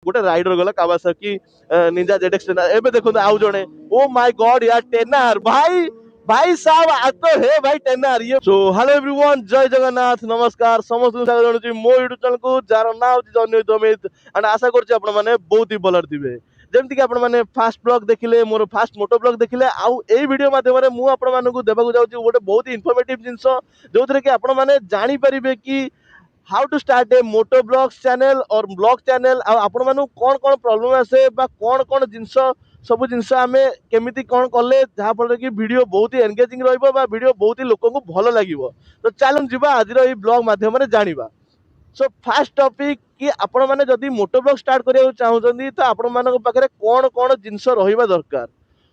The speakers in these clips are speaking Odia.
गोटे राइडर गला कावासाकी निंजा जेडएक्स एबे देखो आउ जणे ओ माय गॉड यार टेनर भाई भाई साहब आ तो है भाई टेनर ये सो हेलो एवरीवन जय जगन्नाथ नमस्कार समस्त स्वागत जणाउछि मो यूट्यूब चैनल को जार नाम अछि जन्नत अमित एंड आशा करछि आपण माने बहुत ही भलर थिबे जेमति कि आपण माने फास्ट ब्लॉग देखिले मोर फास्ट मोटो ब्लॉग देखिले आउ एई वीडियो माध्यम रे मु आपण मानकु देबाकु जाउछि गोटे बहुत ही इन्फॉर्मेटिव जिंसो जोथरे कि आपण माने जानि परिबे कि how to start a moto vlogs channel और ब्लॉग चैनल आपण मानु कौन कौन प्रॉब्लम आसे बा कौन कौन जिंस सब जिंस आमे केमिति कौन कले जहाँ फल कि वीडियो बहुत ही एंगेजिंग रहिबो बा वीडियो बहुत ही लोक को भल लागिवो तो चलन जिबा आज रो ई ब्लॉग माध्यम रे जानिबा सो फास्ट टॉपिक कि आपण माने जदी मोटो ब्लॉग स्टार्ट करिया चाहउछंदी तो आपण मानक पाखरे कौन कौन जिंस रहिबा दरकार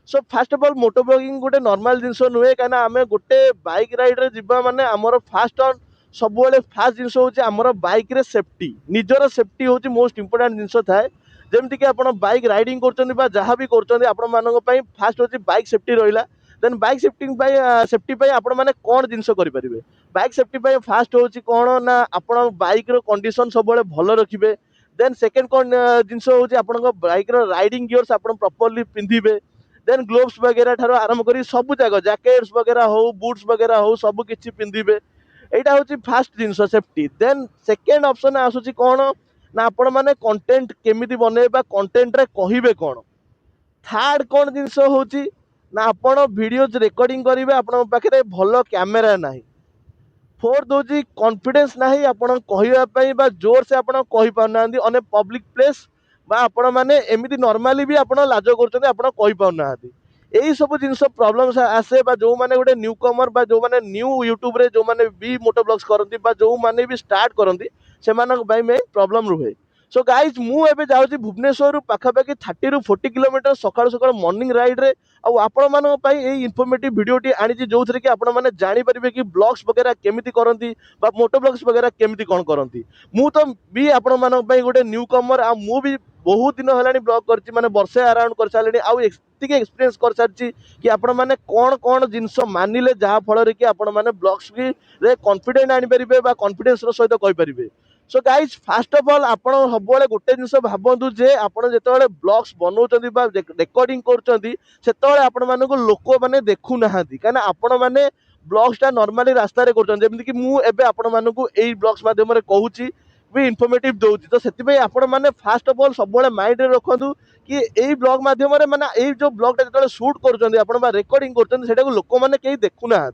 so first of all moto vlogging गोटे नॉर्मल जिंस नुहे काना आमे गोटे बाइक राइड रे जिबा माने हमर फास्ट ऑन सब फास्ट जिन हूँ आमर बाइक रे सेफ्टी निजर सेफ्टी हूँ मोस्ट इंपोर्टाट जिन थाए जमीक आप बाइक राइडिंग कर जहाँ भी कर फास्ट हूँ बाइक सेफ्टी रहा देन बाइक सेफ्टी आपण मैंने कौन जिनस करेंगे बाइक सेफ्टी फास्ट हूँ कौन ना आप बाइक कंडीशन सब भल रखिए देन सेकेंड कौन जिनस हूँ आप बाइक राइडिंग गियर्स आप प्रॉपर्ली पिंधिबे देन ग्लोव्स वगैरह ठार आरंभ कर सब जगह जैकेट्स वगैरह हो बूट्स वगैरह हो सब किसी पिंधिबे एटा हूँ फास्ट जिनस सेफ्टी देन सेकेंड ऑप्शन आसूची कौन ना आपण मैंने कंटेंट केमिति बनेबा कंटेंट रे कहिबे कौन थर्ड कौन जिनस हूँ ना आपण वीडियोज रिकॉर्डिंग करेंगे आपण पाखे भल कैमेरा नाही फोर्थ हूँ कॉन्फिडेंस नाही आपण कहवाई जोर से आपण कहि पारना ऑन ए पब्लिक प्लेस बा आपण मैंने एमती नॉर्मली भी आपण लाज कर कहि पारना यही सब जिनस प्रॉब्लम आसे जो मैंने गोटे न्यू कमर जो मैंने न्यू यूट्यूब रे जो मैंने भी मोटो ब्लॉग्स करती जो मैंने भी स्टार्ट करती से प्रॉब्लम रुहे सो गाइज मुझे जाऊँगी भुवनेश्वर पाखापाखि 30 ରୁ 40 किलोमीटर सकाल सकाल मॉर्निंग राइड रे आपण मानी इनफॉर्मेटिव वीडियोटी आनी जो थे कि आपण मैंने जानीपारे कि ब्लॉग्स वगैरह केमिति करती मोटो ब्लॉग्स वगैरह केमिति कौन करती मु तो भी आपण मानी गोटे न्यू कमर आ मु भी बहुत दिन है ब्लॉग कर माने वर्षे अराउंड कर सारे आती एक्सपीरियंस कर सारी कि आपण मैंने कौन कौन जिनस मानिले जहाँ फल कि आपण मैंने ब्लॉग्स भी कॉन्फिडेंट आनीपारे कॉन्फिडेंस सहित कहींपारे so guys first of all आप सब गोटे जिन भावतु जे आप जो ब्लॉग्स बनाऊँ रेकर्डिंग कर लोक मैंने देखु ना कहीं आपण मैंने ब्लॉग्स टा नॉर्मली रास्ता करमती मुझे आपण मानक यही ब्लॉग्स माध्यम कहूँ भी इनफॉर्मेटिव दूसरी तो से आपण मैंने फास्ट ऑफ ऑल सब माइंड रे रखु कि यही ब्लॉग माध्यम मैंने यही जो ब्लॉग जो शूट कर रेकर्डिंग कर लोक मैंने कहीं देखुना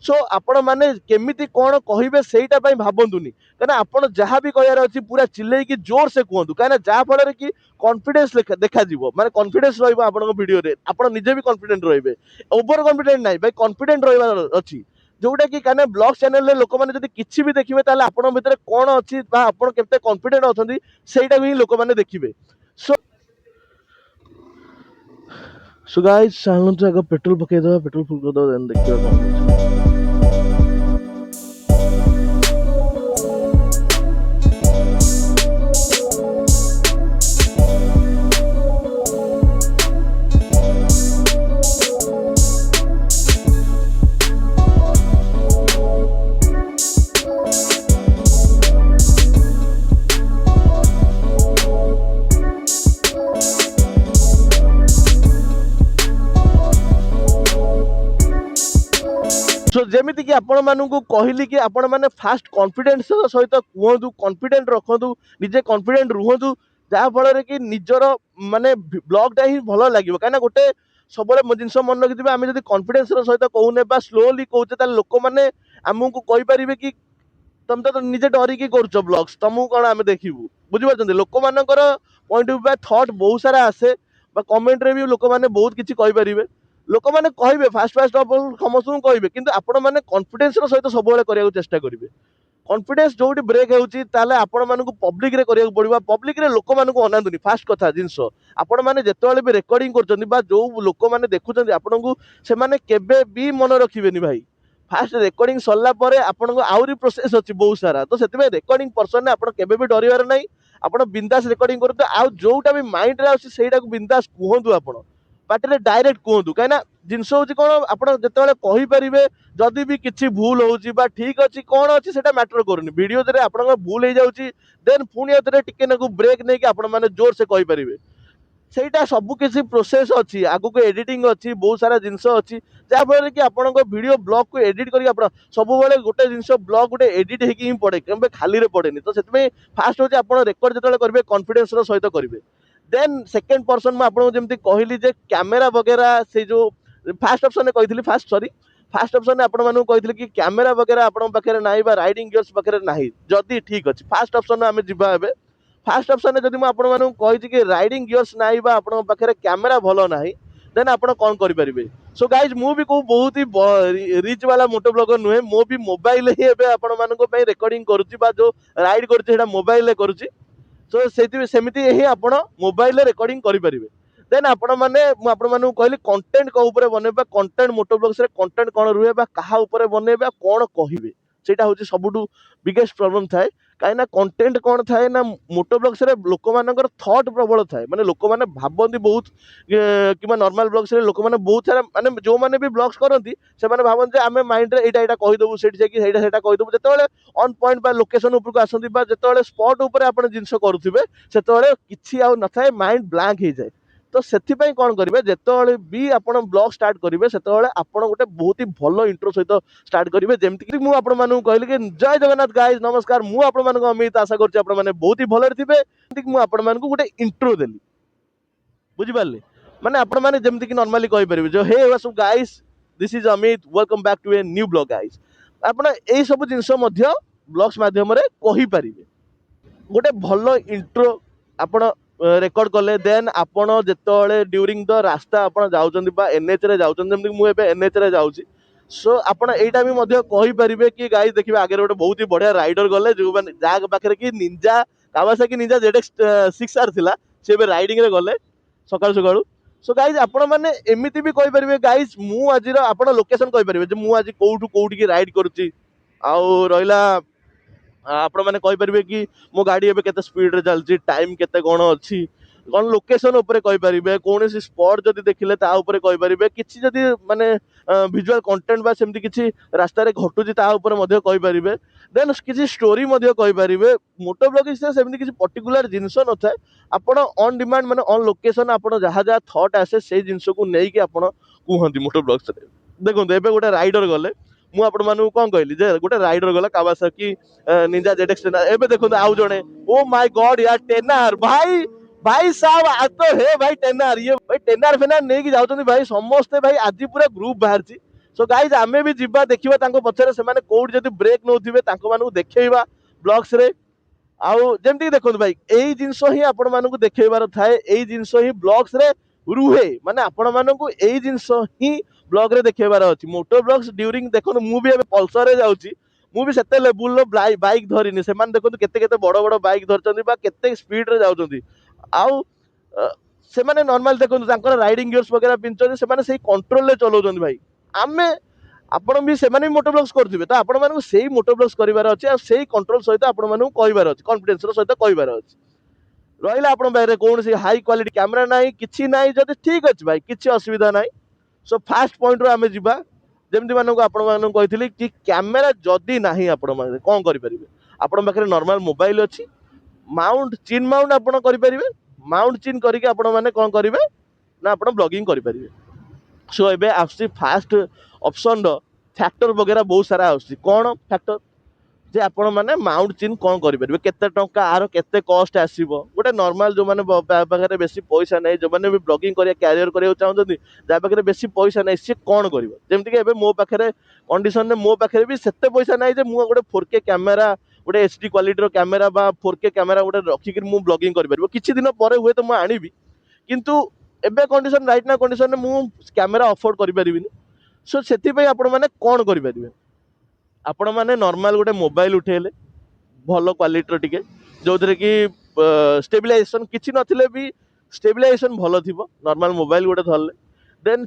सो आपण मैंने केमिति कौन कहे से भावतुनि कहीं आप जहाँ भी कहार अच्छी पूरा चिल्ले की जोर से कहतु कहीं जहाँ फल कि कॉन्फिडेंस देखा माने कॉन्फिडेंस वीडियो आप निजे भी कॉन्फिडेंट रहिबे ओवर कॉन्फिडेंट नहीं भाई कॉन्फिडेंट रही अच्छी जोटा कि कहीं ब्लॉग चैनल रे लोक मैंने किसी भी देखिए ताले आपण भितर कौन अच्छी आप केते कॉन्फिडेंट अच्छी सेटा ही लोक मैंने देखिए सो सो गाइस चलते आगे पेट्रोल पकईदे पेट्रोल फुल करदे देन देखिए कौन सो जेमिति कि आपण मानकु कहली कि आपण माने फास्ट कॉन्फिडेंस सहित कहतु कॉन्फिडेंट रखु निजे कॉन्फिडेंट रुहतु जहाँ फल कि निजर माने ब्लॉगटा ही भल लगे कहीं गोटे सब जिन मन रखिए आम जब कॉन्फिडेंस सहित कहूने स्लोली कहते लोक मैंने आमको कहींपारे कि तुम तो निजे डरिकी कर ब्लॉग्स तुमको कौन आम देखू बुझीपार लोक मानकर पॉइंट ऑफ व्यू थॉट बहुत सारा आसे कमेंट रे भी लोक मैंने बहुत किसी कहींपारे लोक मैंने कहे फास्ट फास्ट समस्त कहे कि आपण मैंने कॉन्फिडेंस सहित सब करने चेष्टा करेंगे कॉन्फिडेंस जो ब्रेक होता आपण मानक पब्लिक रे करिया पड़िबा पब्लिक रे लोक मानक अनांतुनी फास्ट कथा जिनस आपण माने जेतेबेले भी रेकॉर्डिंग करछन्ती बा जो लोक माने देखुछन्ती आपनकु से माने केबे भी मन रखिबेनी भाई फास्ट रेकॉर्डिंग सरला परे आपनकु आउरी प्रोसेस अछि बहुत सारा तो सेतिबे रेकॉर्डिंग पर्सन ने आपण केबे भी डरिवार नाही आपण बिंदास रेकॉर्डिंग करते आ जोटा भी माइंड रे आछि सेटा को बिंदास कहंतु आपण ପାଟିରେ ଡାଇରେକ୍ଟ କୁହନ୍ତୁ କାହିଁକିନା ଜିନିଷ ହଉଛି କ'ଣ ଆପଣ ଯେତେବେଳେ କହିପାରିବେ ଯଦି ବି କିଛି ଭୁଲ ହଉଛି ବା ଠିକ ଅଛି କ'ଣ ଅଛି ସେଟା ମ୍ୟାଟର କରୁନି ଭିଡ଼ିଓ ରେ ଆପଣଙ୍କ ଭୁଲ ହେଇଯାଉଛି ଦେନ୍ ପୁଣି ଏଥିରେ ଟିକେ ନାକୁ ବ୍ରେକ୍ ନେଇକି ଆପଣମାନେ ଜୋରସେ କହିପାରିବେ ସେଇଟା ସବୁ କିଛି ପ୍ରୋସେସ୍ ଅଛି ଆଗକୁ ଏଡିଟିଂ ଅଛି ବହୁତ ସାରା ଜିନିଷ ଅଛି ଯାହାଫଳରେ କି ଆପଣଙ୍କ ଭିଡ଼ିଓ ବ୍ଲଗ୍କୁ ଏଡିଟ୍ କରିକି ଆପଣ ସବୁବେଳେ ଗୋଟେ ଜିନିଷ ବ୍ଲଗ୍ ଗୋଟେ ଏଡିଟ୍ ହେଇକି ହିଁ ପଡ଼େ କେବେ ଖାଲିରେ ପଡ଼େନି ତ ସେଥିପାଇଁ ଫାଷ୍ଟ ହେଉଛି ଆପଣ ରେକର୍ଡ ଯେତେବେଳେ କରିବେ କନଫିଡେନ୍ସର ସହିତ କରିବେ ଦେନ୍ ସେକେଣ୍ଡ ପର୍ସନ ମୁଁ ଆପଣଙ୍କୁ ଯେମିତି କହିଲି ଯେ କ୍ୟାମେରା ବଗେରା ସେଇ ଯେଉଁ ଫାଷ୍ଟ ଅପସନରେ କହିଥିଲି ଫାଷ୍ଟ ଅପସନରେ ଆପଣମାନଙ୍କୁ କହିଥିଲି କି କ୍ୟାମେରା ବଗେରା ଆପଣଙ୍କ ପାଖରେ ନାହିଁ ବା ରାଇଡିଂ ଗିୟର୍ସ ପାଖରେ ନାହିଁ ଯଦି ଠିକ୍ ଅଛି ଫାଷ୍ଟ ଅପସନରେ ଆମେ ଯିବା ଏବେ ଫାଷ୍ଟ ଅପସନରେ ଯଦି ମୁଁ ଆପଣମାନଙ୍କୁ କହିଛି କି ରାଇଡିଂ ଗିୟର୍ସ ନାହିଁ ବା ଆପଣଙ୍କ ପାଖରେ କ୍ୟାମେରା ଭଲ ନାହିଁ ଦେନ୍ ଆପଣ କ'ଣ କରିପାରିବେ ସୋ ଗାଇଜ୍ ମୁଁ ବି କୋଉ ବହୁତ ହି ରିଚ୍ ବାଲା ମୋଟୋ ବ୍ଲଗର ନୁହେଁ ମୁଁ ବି ମୋବାଇଲରେ ହିଁ ଏବେ ଆପଣମାନଙ୍କ ପାଇଁ ରେକର୍ଡିଂ କରୁଛି ବା ଯେଉଁ ରାଇଡ୍ କରୁଛି ସେଇଟା ମୋବାଇଲରେ କରୁଛି ସୋ ସେମିତି ହିଁ ଆପଣ ମୋବାଇଲରେ ରେକର୍ଡିଂ କରିପାରିବେ ଦେନ୍ ଆପଣମାନେ ମୁଁ ଆପଣମାନଙ୍କୁ କହିଲି କଣ୍ଟେଣ୍ଟ କେଉଁ ଉପରେ ବନେଇବା କଣ୍ଟେଣ୍ଟ ମୋଟୋ ବ୍ଲଗ୍ସରେ କଣ୍ଟେଣ୍ଟ କ'ଣ ରୁହେ ବା କାହା ଉପରେ ବନେଇବା କ'ଣ କହିବେ ସେଇଟା ହେଉଛି ସବୁଠୁ ବିଗେଷ୍ଟ ପ୍ରୋବ୍ଲେମ୍ ଥାଏ କାହିଁକିନା କଣ୍ଟେଣ୍ଟ କ'ଣ ଥାଏ ନା ମୋଟୋ ବ୍ଲଗ୍ସରେ ଲୋକମାନଙ୍କର ଥଟ୍ ପ୍ରବଳ ଥାଏ ମାନେ ଲୋକମାନେ ଭାବନ୍ତି ବହୁତ କିମ୍ବା ନର୍ମାଲ ବ୍ଲଗ୍ସରେ ଲୋକମାନେ ବହୁତ ସାରା ମାନେ ଯେଉଁମାନେ ବି ବ୍ଲଗ୍ସ କରନ୍ତି ସେମାନେ ଭାବନ୍ତି ଯେ ଆମେ ମାଇଣ୍ଡରେ ଏଇଟା କହିଦେବୁ ସେଇଠି ଯାଇକି ସେଇଟା କହିଦେବୁ ଯେତେବେଳେ ଅନ୍ ପଏଣ୍ଟ ବା ଲୋକେସନ ଉପରକୁ ଆସନ୍ତି ବା ଯେତେବେଳେ ସ୍ପଟ୍ ଉପରେ ଆପଣ ଜିନିଷ କରୁଥିବେ ସେତେବେଳେ କିଛି ଆଉ ନଥାଏ ମାଇଣ୍ଡ ବ୍ଲାଙ୍କ ହେଇଯାଏ ତ ସେଥିପାଇଁ କ'ଣ କରିବେ ଯେତେବେଳେ ବି ଆପଣ ବ୍ଲଗ୍ ଷ୍ଟାର୍ଟ କରିବେ ସେତେବେଳେ ଆପଣ ଗୋଟେ ବହୁତ ହି ଭଲ ଇଣ୍ଟ୍ରୋ ସହିତ ଷ୍ଟାର୍ଟ କରିବେ ଯେମିତିକି ମୁଁ ଆପଣମାନଙ୍କୁ କହିଲି କି ଜୟ ଜଗନ୍ନାଥ ଗାଇଜ୍ ନମସ୍କାର ମୁଁ ଆପଣମାନଙ୍କୁ ଅମିତ ଆଶା କରୁଛି ଆପଣମାନେ ବହୁତ ହି ଭଲରେ ଥିବେ ଯେମିତିକି ମୁଁ ଆପଣମାନଙ୍କୁ ଗୋଟେ ଇଣ୍ଟ୍ରୋ ଦେଲି ବୁଝିପାରିଲେ ମାନେ ଆପଣମାନେ ଯେମିତିକି ନର୍ମାଲି କହିପାରିବେ ଯେ ହେ ସବୁ guys this is Amit welcome back to A new blog guys ଆପଣ ଏଇ ସବୁ ଜିନିଷ ମଧ୍ୟ ବ୍ଲଗ୍ସ ମାଧ୍ୟମରେ କହିପାରିବେ ଗୋଟେ ଭଲ ଇଣ୍ଟ୍ରୋ ଆପଣ ରେକର୍ଡ କଲେ ଦେନ୍ ଆପଣ ଯେତେବେଳେ ଡ୍ୟୁରିଂ ଦ ରାସ୍ତା ଆପଣ ଯାଉଛନ୍ତି ବା ଏନ୍ଏଚ୍ରେ ଯାଉଛନ୍ତି ଯେମିତିକି ମୁଁ ଏବେ ଏନ୍ଏଚ୍ରେ ଯାଉଛି ସୋ ଆପଣ ଏଇଟା ବି ମଧ୍ୟ କହିପାରିବେ କି ଗାଈ ଦେଖିବେ ଆଗରେ ଗୋଟେ ବହୁତ ହି ବଢ଼ିଆ ରାଇଡର ଗଲେ ଯେଉଁମାନେ ଯାହା ପାଖରେ କି ନିଞ୍ଜା କାୱାସାକି ନିଞ୍ଜା ZX-6R ଥିଲା ସେ ଏବେ ରାଇଡିଂରେ ଗଲେ ସକାଳୁ ସକାଳୁ ସୋ ଗାଇଜ୍ ଆପଣମାନେ ଏମିତି ବି କହିପାରିବେ ଗାଇଜ୍ ମୁଁ ଆଜିର ଆପଣ ଲୋକେସନ୍ କହିପାରିବେ ଯେ ମୁଁ ଆଜି କୋଉଠୁ କୋଉଠିକି ରାଇଡ୍ କରୁଛି ଆଉ ରହିଲା ଆପଣମାନେ କହିପାରିବେ କି ମୋ ଗାଡ଼ି ଏବେ କେତେ ସ୍ପିଡରେ ଚାଲିଛି ଟାଇମ୍ କେତେ କ'ଣ ଅଛି କ'ଣ ଲୋକେସନ୍ ଉପରେ କହିପାରିବେ କୌଣସି ସ୍ପଟ୍ ଯଦି ଦେଖିଲେ ତା ଉପରେ କହିପାରିବେ କିଛି ଯଦି ମାନେ ଭିଜୁଆଲ କଣ୍ଟେଣ୍ଟ ବା ସେମିତି କିଛି ରାସ୍ତାରେ ଘଟୁଛି ତା ଉପରେ ମଧ୍ୟ କହିପାରିବେ ଦେନ୍ କିଛି ଷ୍ଟୋରି ମଧ୍ୟ କହିପାରିବେ ମୋଟୋ ବ୍ଲଗିଂରେ ସେମିତି କିଛି ପର୍ଟିକୁଲାର ଜିନିଷ ନଥାଏ ଆପଣ ଅନ୍ ଡିମାଣ୍ଡ ମାନେ ଅନ୍ ଲୋକେସନ୍ ଆପଣ ଯାହା ଯାହା ଥଟ୍ ଆସେ ସେଇ ଜିନିଷକୁ ନେଇକି ଆପଣ କୁହନ୍ତି ମୋଟୋ ବ୍ଲଗ୍ସରେ ଦେଖନ୍ତୁ ଏବେ ଗୋଟେ ରାଇଡର ଗଲେ ମୁଁ ଆପଣମାନଙ୍କୁ କ'ଣ କହିଲି ଯେ ଗୋଟେ ରାଇଡର ଗଲା କାୱାସାକି निंजा ZX टेनर एबे देखो आउ जणे ओ माय गॉड यार टेनर भाई साहब आज तो हे भाई टेनर ये भाई टेनर फेनर नहीं कि जाउछन भाई समस्त भाई आज पूरा ग्रुप बाहर छी सो गाइस आमे भी जिबा देखिबा तांको पछरे से माने कोड जदी ब्रेक नउथिबे तांको मानु देखैबा ब्लॉग्स रे आउ जेमति देखो भाई एई जिंसो ही आपण मानु देखैबार थाए एई जिंसो ही ब्लॉग्स रे रुहे माने आपण मानु एई जिंसो ही ब्लॉग रे देखैबार अछि मोटो ब्लॉग्स ड्यूरिंग देखो मु भी एबे पल्सर रे जाउची ମୁଁ ବି ସେତେ ଲେବୁଲର ବାଇକ୍ ଧରିନି ସେମାନେ ଦେଖନ୍ତୁ କେତେ କେତେ ବଡ଼ ବଡ଼ ବାଇକ୍ ଧରିଛନ୍ତି ବା କେତେ ସ୍ପିଡରେ ଯାଉଛନ୍ତି ଆଉ ସେମାନେ ନର୍ମାଲି ଦେଖନ୍ତୁ ତାଙ୍କର ରାଇଡିଂ ଗିୟର୍ସ ବଗେରା ପିନ୍ଧୁଛନ୍ତି ସେମାନେ ସେଇ କଣ୍ଟ୍ରୋଲରେ ଚଲାଉଛନ୍ତି ଭାଇ ଆମେ ଆପଣ ବି ସେମାନେ ବି ମୋଟୋ ବ୍ଲଗ୍ସ କରୁଥିବେ ତ ଆପଣମାନଙ୍କୁ ସେଇ ମୋଟୋ ବ୍ଲଗ୍ସ କରିବାର ଅଛି ଆଉ ସେଇ କଣ୍ଟ୍ରୋଲ ସହିତ ଆପଣମାନଙ୍କୁ କହିବାର ଅଛି କନଫିଡେନ୍ସର ସହିତ କହିବାର ଅଛି ରହିଲା ଆପଣଙ୍କ ପାଖରେ କୌଣସି ହାଇ କ୍ୱାଲିଟି କ୍ୟାମେରା ନାହିଁ କିଛି ନାହିଁ ଯଦି ଠିକ୍ ଅଛି ଭାଇ କିଛି ଅସୁବିଧା ନାହିଁ ସୋ ଫାଷ୍ଟ ପଏଣ୍ଟରୁ ଆମେ ଯିବା ଯେମିତି ମାନଙ୍କୁ ଆପଣମାନଙ୍କୁ କହିଥିଲି କି କ୍ୟାମେରା ଯଦି ନାହିଁ ଆପଣମାନେ କ'ଣ କରିପାରିବେ ଆପଣଙ୍କ ପାଖରେ ନର୍ମାଲ ମୋବାଇଲ ଅଛି ମାଉଣ୍ଟ ଚିନ୍ ମାଉଣ୍ଟ ଆପଣ କରିପାରିବେ ମାଉଣ୍ଟ ଚିନ୍ କରିକି ଆପଣମାନେ କ'ଣ କରିବେ ନା ଆପଣ ବ୍ଲଗିଂ କରିପାରିବେ ସୋ ଏବେ ଆସୁଛି ଫାଷ୍ଟ ଅପସନର ଫ୍ୟାକ୍ଟର ବଗେରା ବହୁତ ସାରା ଆସୁଛି କ'ଣ ଫ୍ୟାକ୍ଟର ଯେ ଆପଣମାନେ ମାଉଣ୍ଟ ଚିନ୍ କ'ଣ କରିପାରିବେ କେତେ ଟଙ୍କା ଆର କେତେ କଷ୍ଟ ଆସିବ ଗୋଟେ ନର୍ମାଲ ଯେଉଁମାନେ ପାଖରେ ବେଶୀ ପଇସା ନାହିଁ ଯେଉଁମାନେ ବି ବ୍ଲଗିଂ କରିବା କ୍ୟାରିୟର କରିବାକୁ ଚାହୁଁଛନ୍ତି ଯାହା ପାଖରେ ବେଶୀ ପଇସା ନାହିଁ ସିଏ କ'ଣ କରିବ ଯେମିତିକି ଏବେ ମୋ ପାଖରେ କଣ୍ଡିସନରେ ମୋ ପାଖରେ ବି ସେତେ ପଇସା ନାହିଁ ଯେ ମୁଁ ଗୋଟେ 4K କ୍ୟାମେରା ଗୋଟେ HD କ୍ୱାଲିଟିର କ୍ୟାମେରା ବା 4K କ୍ୟାମେରା ଗୋଟେ ରଖିକି ମୁଁ ବ୍ଲଗିଂ କରିପାରିବ କିଛି ଦିନ ପରେ ହୁଏତ ମୁଁ ଆଣିବି କିନ୍ତୁ ଏବେ କଣ୍ଡିସନ ରାଇଟ୍ ନା କଣ୍ଡିସନରେ ମୁଁ କ୍ୟାମେରା ଅଫୋର୍ଡ କରିପାରିବିନି ସୋ ସେଥିପାଇଁ ଆପଣମାନେ କ'ଣ କରିପାରିବେ ଆପଣମାନେ ନର୍ମାଲ ଗୋଟେ ମୋବାଇଲ ଉଠେଇଲେ ଭଲ କ୍ୱାଲିଟିର ଟିକେ ଯେଉଁଥିରେ କି ଷ୍ଟେବିଲାଇଜେସନ୍ କିଛି ନଥିଲେ ବି ଷ୍ଟେବିଲାଇଜେସନ୍ ଭଲ ଥିବ ନର୍ମାଲ ମୋବାଇଲ ଗୋଟେ ଧରିଲେ ଦେନ୍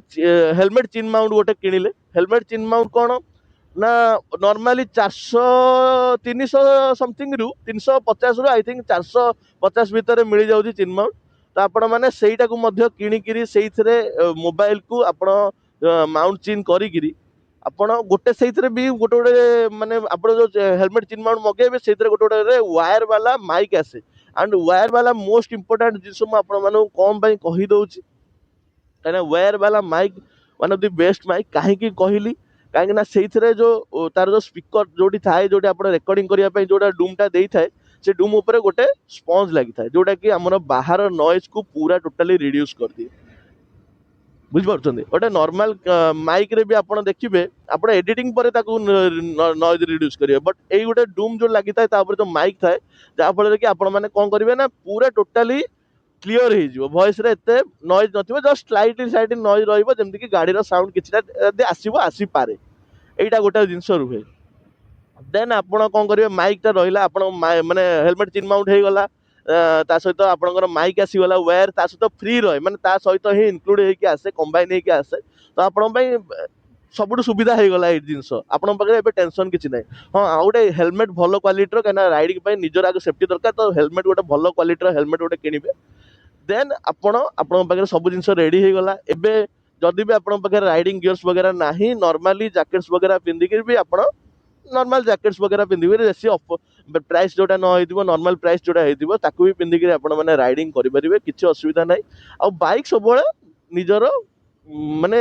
ହେଲମେଟ୍ ଚିନ୍ ମାଉଣ୍ଟ ଗୋଟେ କିଣିଲେ ହେଲମେଟ୍ ଚିନ୍ ମାଉଣ୍ଟ କ'ଣ ନା ନର୍ମାଲି 300 ସମଥିଙ୍ଗରୁ 350ରୁ ଆଇ ଥିଙ୍କ 450 ଭିତରେ ମିଳିଯାଉଛି ଚିନ୍ ମାଉଣ୍ଟ ତ तो आपण मैंने सहीटा को मध्य किणिकी से मोबाइल को आपण माउंट चिन करी ଆପଣ ଗୋଟେ ସେଇଥିରେ ବି ଗୋଟେ ଗୋଟେ ମାନେ ଆପଣ ଯୋଉ ହେଲମେଟ ଚିନ୍ ମାଉଣ୍ଟ ମଗେଇବେ ସେଇଥିରେ ଗୋଟେ ଗୋଟେ ୱାୟାର ବାଲା ମାଇକ୍ ଆସେ ଆଣ୍ଡ ୱାୟାର ବାଲା ମୋଷ୍ଟ ଇମ୍ପୋର୍ଟାଣ୍ଟ ଜିନିଷ ମୁଁ ଆପଣମାନଙ୍କୁ କଣ ପାଇଁ କହିଦଉଛି କାହିଁକିନା ୱାୟାର ବାଲା mic one of the best mic କାହିଁକି କହିଲି କାହିଁକି ନା ସେଇଥିରେ ଯୋଉ ତାର ଯୋଉ ସ୍ପିକର ଯୋଉଠି ଥାଏ ଯୋଉଠି ଆପଣ ରେକର୍ଡିଂ କରିବା ପାଇଁ ଯୋଉଟା ଡୁମ୍ଟା ଦେଇଥାଏ ସେ ଡୁମ୍ ଉପରେ ଗୋଟେ ସ୍ପଞ୍ଜ ଲାଗିଥାଏ ଯୋଉଟା କି ଆମର ବାହାର ନଏଜକୁ ପୁରା ଟୋଟାଲି ରିଡ୍ୟୁସ୍ କରିଦିଏ ବୁଝିପାରୁଛନ୍ତି ଗୋଟେ ନର୍ମାଲ ମାଇକରେ ବି ଆପଣ ଦେଖିବେ ଆପଣ ଏଡିଟିଂ ପରେ ତାକୁ ନଏଜ ରିଡ୍ୟୁସ୍ କରିବେ ବଟ୍ ଏଇ ଗୋଟେ ଡୁମ୍ ଯୋଉ ଲାଗିଥାଏ ତା ଉପରେ ଯୋଉ ମାଇକ୍ ଥାଏ ଯାହାଫଳରେ କି ଆପଣ ମାନେ କଣ କରିବେ ନା ପୁରା ଟୋଟାଲି କ୍ଲିୟର ହେଇଯିବ ଭଏସରେ ଏତେ ନଏଜ ନଥିବ ଜଷ୍ଟ ସ୍ଲାଇଟଲି ନଏଜ ରହିବ ଯେମିତିକି ଗାଡ଼ିର ସାଉଣ୍ଡ କିଛିଟା ଯଦି ଆସିବ ଆସିପାରେ ଏଇଟା ଗୋଟେ ଜିନିଷ ରୁହେ ଦେନ୍ ଆପଣ କଣ କରିବେ ମାଇକ୍ଟା ରହିଲା ଆପଣ ମାନେ ହେଲମେଟ ଚିନ୍ ମାଉଣ୍ଟ ହେଇଗଲା ତା ସହିତ ଆପଣଙ୍କର ମାଇକ୍ ଆସିଗଲା ୱାୟାର ତା ସହିତ ଫ୍ରି ରହେ ମାନେ ତା ସହିତ ହିଁ ଇନକ୍ଲୁଡ ହେଇକି ଆସେ କମ୍ବାଇନ୍ ହେଇକି ଆସେ ତ ଆପଣଙ୍କ ପାଇଁ ସବୁଠୁ ସୁବିଧା ହେଇଗଲା ଏଇ ଜିନିଷ ଆପଣଙ୍କ ପାଖରେ ଏବେ ଟେନସନ କିଛି ନାହିଁ ହଁ ଆଉ ଗୋଟେ ହେଲମେଟ ଭଲ କ୍ୱାଲିଟିର କାହିଁକିନା ରାଇଡିଂ ପାଇଁ ନିଜର ଆଗ ସେଫ୍ଟି ଦରକାର ତ ହେଲମେଟ ଗୋଟେ ଭଲ କ୍ୱାଲିଟିର ହେଲମେଟ ଗୋଟେ କିଣିବେ ଦେନ୍ ଆପଣଙ୍କ ପାଖରେ ସବୁ ଜିନିଷ ରେଡି ହେଇଗଲା ଏବେ ଯଦି ବି ଆପଣଙ୍କ ପାଖରେ ରାଇଡିଂ ଗିୟର୍ସ ବଗେରା ନାହିଁ ନର୍ମାଲି ଜ୍ୟାକେଟ୍ସ ବଗେରା ପିନ୍ଧିକି ବି ଆପଣ ନର୍ମାଲ ଜ୍ୟାକେଟ୍ସ ବଗେରା ପିନ୍ଧିବେ ବେଶୀ ପ୍ରାଇସ୍ ଯୋଉଟା ନ ହେଇଥିବ ନର୍ମାଲ ପ୍ରାଇସ୍ ଯୋଉଟା ହେଇଥିବ ତାକୁ ବି ପିନ୍ଧିକି ଆପଣ ମାନେ ରାଇଡିଂ କରିପାରିବେ କିଛି ଅସୁବିଧା ନାହିଁ ଆଉ ବାଇକ୍ ସବୁବେଳେ ନିଜର ମାନେ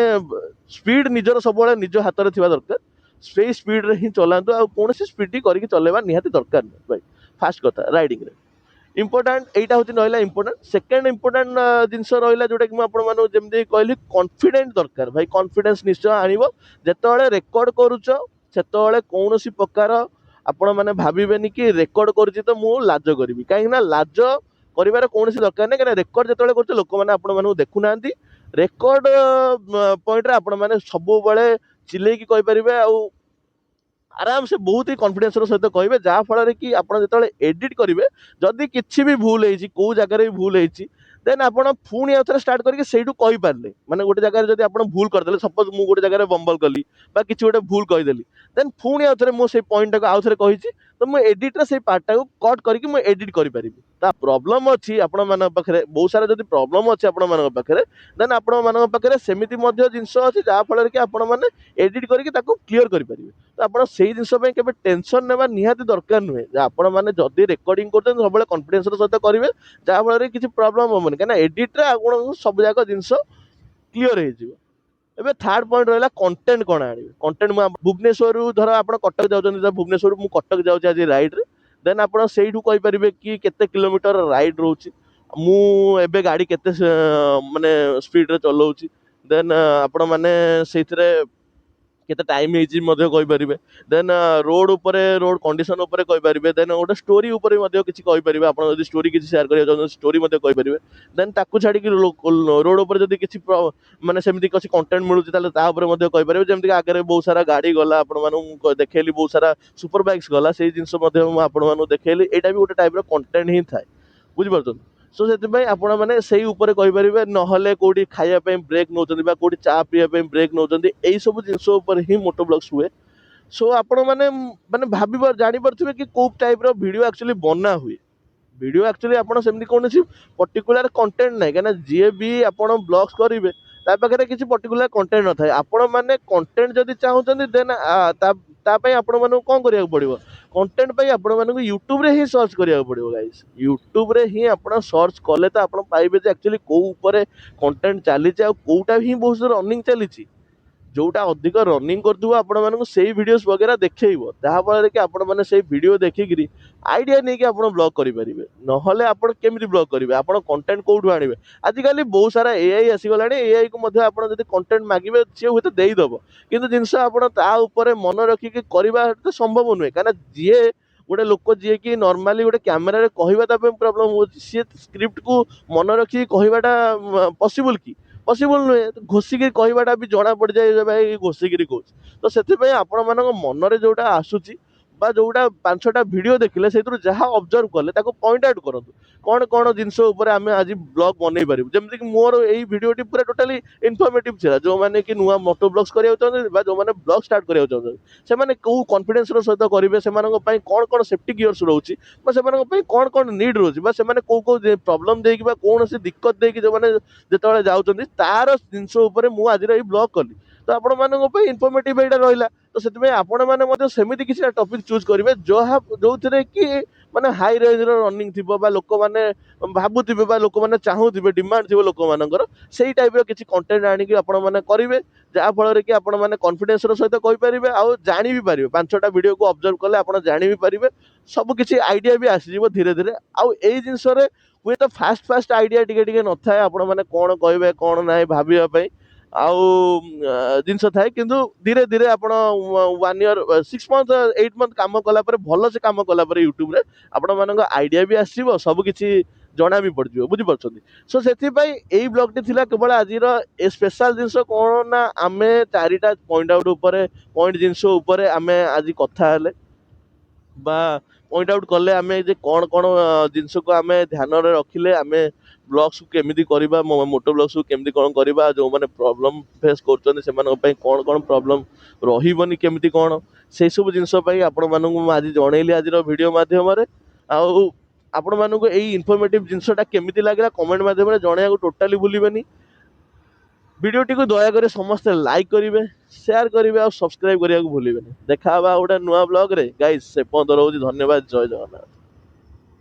ସ୍ପିଡ ନିଜର ସବୁବେଳେ ନିଜ ହାତରେ ଥିବା ଦରକାର ସେଇ ସ୍ପିଡରେ ହିଁ ଚଲାନ୍ତୁ ଆଉ କୌଣସି ସ୍ପିଡ କରିକି ଚଲେଇବା ନିହାତି ଦରକାର ନାହିଁ ଭାଇ ଫାଷ୍ଟ କଥା ରାଇଡିଂରେ ইম্পর্টাট এইটা হচ্ছে রহিলা ইম্পর্টাট সেকেন্ড ইম্পর্টাট জিনিস রহিলা যেটা কি আপনার যেমনি কহিলি কনফিডেন্ট দরকার ভাই কনফিডেন্স নিশ্চয় আনিব যেতবে রেকর্ড করুছ সেতবে কৌশি প্রকার ଆପଣ ମାନେ ଭାବିବେନି କି ରେକର୍ଡ କରୁଛି ତ ମୁଁ ଲାଜ କରିବି କାହିଁକି ନା ଲାଜ କରିବାର କୌଣସି ଦରକାର ନାହିଁ କାହିଁକିନା ରେକର୍ଡ ଯେତେବେଳେ କରୁଛ ଲୋକମାନେ ଆପଣମାନଙ୍କୁ ଦେଖୁନାହାନ୍ତି ରେକର୍ଡ ପଏଣ୍ଟରେ ଆପଣମାନେ ସବୁବେଳେ ଚିଲେଇକି କହିପାରିବେ ଆଉ ଆରାମ ସେ ବହୁତ ହି କନଫିଡେନ୍ସର ସହିତ କହିବେ ଯାହାଫଳରେ କି ଆପଣ ଯେତେବେଳେ ଏଡିଟ୍ କରିବେ ଯଦି କିଛି ବି ଭୁଲ ହେଇଛି କୋଉ ଜାଗାରେ ବି ଭୁଲ ହେଇଛି ଦେନ୍ ଆପଣ ପୁଣି ଆଉ ଥରେ ଷ୍ଟାର୍ଟ କରିକି ସେଇଠୁ କହିପାରିଲେ ମାନେ ଗୋଟେ ଜାଗାରେ ଯଦି ଆପଣ ଭୁଲ କରିଦେଲେ ସପୋଜ ମୁଁ ଗୋଟେ ଜାଗାରେ ବମ୍ବଲ କଲି ବା କିଛି ଗୋଟେ ଭୁଲ କହିଦେଲି ଦେନ୍ ପୁଣି ଆଉ ଥରେ ମୁଁ ସେଇ ପଏଣ୍ଟଟାକୁ ଆଉ ଥରେ କହିଛି ତ ମୁଁ ଏଡିଟ୍ରେ ସେଇ ପାର୍ଟଟାକୁ କଟ୍ କରିକି ମୁଁ ଏଡିଟ୍ କରିପାରିବି ତା ପ୍ରୋବ୍ଲେମ୍ ଅଛି ଆପଣମାନଙ୍କ ପାଖରେ ବହୁତ ସାରା ଯଦି ପ୍ରୋବ୍ଲେମ୍ ଅଛି ଆପଣମାନଙ୍କ ପାଖରେ ଦେନ୍ ଆପଣମାନଙ୍କ ପାଖରେ ସେମିତି ମଧ୍ୟ ଜିନିଷ ଅଛି ଯାହାଫଳରେ କି ଆପଣମାନେ ଏଡିଟ୍ କରିକି ତାକୁ କ୍ଲିୟର କରିପାରିବେ ତ ଆପଣ ସେଇ ଜିନିଷ ପାଇଁ କେବେ ଟେନସନ ନେବା ନିହାତି ଦରକାର ନୁହେଁ ଯେ ଆପଣମାନେ ଯଦି ରେକର୍ଡିଂ କରୁଛନ୍ତି ସବୁବେଳେ କନଫିଡେନ୍ସର ସହିତ କରିବେ ଯାହାଫଳରେ କିଛି ପ୍ରୋବ୍ଲେମ୍ ହବନି କାହିଁକିନା ଏଡିଟ୍ରେ ଆପଣଙ୍କୁ ସବୁ ଯାକ ଜିନିଷ କ୍ଲିୟର ହେଇଯିବ ଏବେ ଥାର୍ଡ ପଏଣ୍ଟ ରହିଲା କଣ୍ଟେଣ୍ଟ କ'ଣ ଆଣିବେ କଣ୍ଟେଣ୍ଟ ମୁଁ ଭୁବନେଶ୍ୱରରୁ ଧର ଆପଣ କଟକ ଯାଉଛନ୍ତି ଭୁବନେଶ୍ୱରରୁ ମୁଁ କଟକ ଯାଉଛି ଆଜି ରାଇଡ୍ରେ ଦେନ୍ ଆପଣ ସେଇଠୁ କହିପାରିବେ କି କେତେ କିଲୋମିଟର ରାଇଡ୍ ରହୁଛି ମୁଁ ଏବେ ଗାଡ଼ି କେତେ ମାନେ ସ୍ପିଡରେ ଚଲାଉଛି ଦେନ୍ ଆପଣମାନେ ସେଇଥିରେ କେତେ ଟାଇମ୍ ହେଇଛି ମଧ୍ୟ କହିପାରିବେ ଦେନ୍ ରୋଡ ଉପରେ ରୋଡ କଣ୍ଡିସନ ଉପରେ କହିପାରିବେ ଦେନ୍ ଗୋଟେ ଷ୍ଟୋରି ଉପରେ ମଧ୍ୟ କିଛି କହିପାରିବେ ଆପଣ ଯଦି ଷ୍ଟୋରି କିଛି ସେୟାର କରିବାକୁ ଚାହୁଁଛନ୍ତି ଷ୍ଟୋରି ମଧ୍ୟ କହିପାରିବେ ଦେନ୍ ତାକୁ ଛାଡ଼ିକି ରୋଡ ଉପରେ ଯଦି କିଛି ମାନେ ସେମିତି କିଛି କଣ୍ଟେଣ୍ଟ ମିଳୁଛି ତାହେଲେ ତା ଉପରେ ମଧ୍ୟ କହିପାରିବେ ଯେମିତିକି ଆଗରେ ବହୁତ ସାରା ଗାଡ଼ି ଗଲା ଆପଣମାନଙ୍କୁ ଦେଖେଇଲି ବହୁତ ସାରା ସୁପର ବାଇକ୍ସ ଗଲା ସେଇ ଜିନିଷ ମଧ୍ୟ ମୁଁ ଆପଣମାନଙ୍କୁ ଦେଖେଇଲି ଏଇଟା ବି ଗୋଟେ ଟାଇପ୍ର କଣ୍ଟେଣ୍ଟ ହିଁ ଥାଏ ବୁଝିପାରୁଛନ୍ତି ସୋ ସେଥିପାଇଁ ଆପଣମାନେ ସେଇ ଉପରେ କହିପାରିବେ ନହେଲେ କୋଉଠି ଖାଇବା ପାଇଁ ବ୍ରେକ୍ ନେଉଛନ୍ତି ବା କୋଉଠି ଚା ପିଇବା ପାଇଁ ବ୍ରେକ୍ ନେଉଛନ୍ତି ଏଇସବୁ ଜିନିଷ ଉପରେ ହିଁ ମୋଟୋ ବ୍ଲଗ୍ସ ହୁଏ ସୋ ଆପଣମାନେ ମାନେ ଜାଣିପାରୁଥିବେ କି କୋଉ ଟାଇପ୍ର ଭିଡ଼ିଓ ଆକ୍ଚୁଆଲି ବନା ହୁଏ ভিডিও আক্চুয়ালি আপনার সেমনি কৌশি পর্টিকুলার কন্টেন্ট নাই কেন যিয়ে বি আপনার ব্লগস করবে তা পাখে কিছু পর্টিকুলার কন্টেন্ট নথায় আপন মানে কন্টেন্ট যদি চাহুଛନ୍ତି দেন তা পাই আপন মানুষ কম করা পড়ব কন্টেন্ট পাই আপন মানুষ यूट्यूब হি সর্চ করা পড়ব গাইস यूट्यूब হি আপনার সর্চ কলে তো আপনার পাইবে যে আক্চুয়ালি কেউ উপরে কন্টেন্ট চালিছে আর কোউটা হি বহুত রনিং চালিছি ଯୋଉଟା ଅଧିକ ରନିଂ କରୁଥିବ ଆପଣମାନଙ୍କୁ ସେଇ ଭିଡ଼ିଓସ୍ ବଗେରା ଦେଖେଇବ ଯାହାଫଳରେ କି ଆପଣମାନେ ସେଇ ଭିଡ଼ିଓ ଦେଖିକିରି ଆଇଡ଼ିଆ ନେଇକି ଆପଣ ବ୍ଲଗ୍ କରିପାରିବେ ନହେଲେ ଆପଣ କେମିତି ବ୍ଲଗ୍ କରିବେ ଆପଣ କଣ୍ଟେଣ୍ଟ କୋଉଠୁ ଆଣିବେ ଆଜିକାଲି ବହୁତ ସାରା ଏଆଇ ଆସିଗଲାଣି ଏଆଇକୁ ମଧ୍ୟ ଆପଣ ଯଦି କଣ୍ଟେଣ୍ଟ ମାଗିବେ ସିଏ ହୁଏତ ଦେଇଦେବ କିନ୍ତୁ ଜିନିଷ ଆପଣ ତା ଉପରେ ମନେ ରଖିକି କରିବା ତ ସମ୍ଭବ ନୁହେଁ କାହିଁକିନା ଯିଏ ଗୋଟେ ଲୋକ ଯିଏକି ନର୍ମାଲି ଗୋଟେ କ୍ୟାମେରାରେ କହିବା ତା ପାଇଁ ପ୍ରୋବ୍ଲେମ୍ ହେଉଛି ସିଏ ସ୍କ୍ରିପ୍ଟକୁ ମନେ ରଖିକି କହିବାଟା ପସିବୁଲ୍ କି ପସିବୁଲ୍ ନୁହେଁ ଘୋଷିକିରି କହିବାଟା ବି ଜଣା ପଡ଼ିଯାଏ ଯେ ଭାଇ ଘୋଷିକିରି କହୁଛି ତ ସେଥିପାଇଁ ଆପଣମାନଙ୍କ ମନରେ ଯୋଉଟା ଆସୁଛି बा जोटा 5-6टा वीडियो देखिले से जहाँ ऑब्जर्व कले ताको पॉइंट आउट करंतु कौन कौन जिनस ऊपर आम आज ब्लॉग बनई पारू जमीक मोर यही भिडियोटी पूरा टोटाली इनफॉर्मेटिव था जो मैंने कि नुआ मोटो ब्लॉग्स करिया चाहते जो मैंने ब्लॉग स्टार्ट करिया चाहते से कौ कॉन्फिडेंस सहित करेंगे से कौन कौन सेफ्टी गियर्स रोचे से कौन कौन नीड रोचे से कौ कौ प्रॉब्लम देकी कौन सी दिक्कत देकी जो मैंने जिते जाऊँच तार जिनस आज ब्लॉग कली तो आपण मानक इनफॉर्मेटिव यहाँ रहा तो से आपण मैंने सेमती किसी टॉपिक चूज करेंगे जहाँ जो कि माने हाई रेंज रनिंग थी लोक मैंने भावुवे लोक मैंने चाहूबे डिमांड थी लोक मानकर से टाइप किसी कंटेंट आणिक आपण मैंने करेंगे जहाँफल कि आपण मैंने कॉन्फिडेंस सहित कहींपारे आउ जानी भी पारे 5-6टा वीडियो को ऑब्जर्व कले आप जानी भी पारे सब किसी आइडिया भी आसीज धीरे धीरे आउ यही जिनस हुए तो फास्ट फास्ट आइडिया टिके न था आपण मैंने कौन कहे कौन ना भाई आउ जिनस थाए किंतु धीरे धीरे आपण 1 ईयर 6 मंथ 8 मंथ काम कला भल से काम कला यूट्यूब रे आपण मान आइडिया भी आसो सब किसी जना भी पड़ बुझीपार सो से यही ब्लॉग टी थिला केवल आज स्पेशल जिनस कौन ना आम 4टा पॉइंट आउट पॉइंट जिनस आम आज कथा बा पॉइंट आउट कले आम कौन कौन जिनस को आम ध्यान रखिले आम ब्लॉग्स केमी करवा मोटो ब्लॉग्स को केमी कौन करवा जो मैंने प्रॉब्लम फेस कर कौन कौन प्रॉब्लम रही केमी कौन से सब जिनस आपण मानक आज जनइली आज वीडियो मध्यम आउ आपण मानक यही इनफॉर्मेटिव जिनसटा केमी लगे कमेंट मध्यम जनइया टोटाली भूलें भिडियोटी को दयाकोरी समस्ते लाइक करेंगे शेयर करेंगे और सब्सक्राइब करने को भूलें देखा गोटे नुआ ब्लॉग रे गाइस से पर्यंत रोज धन्यवाद जय जगन्नाथ।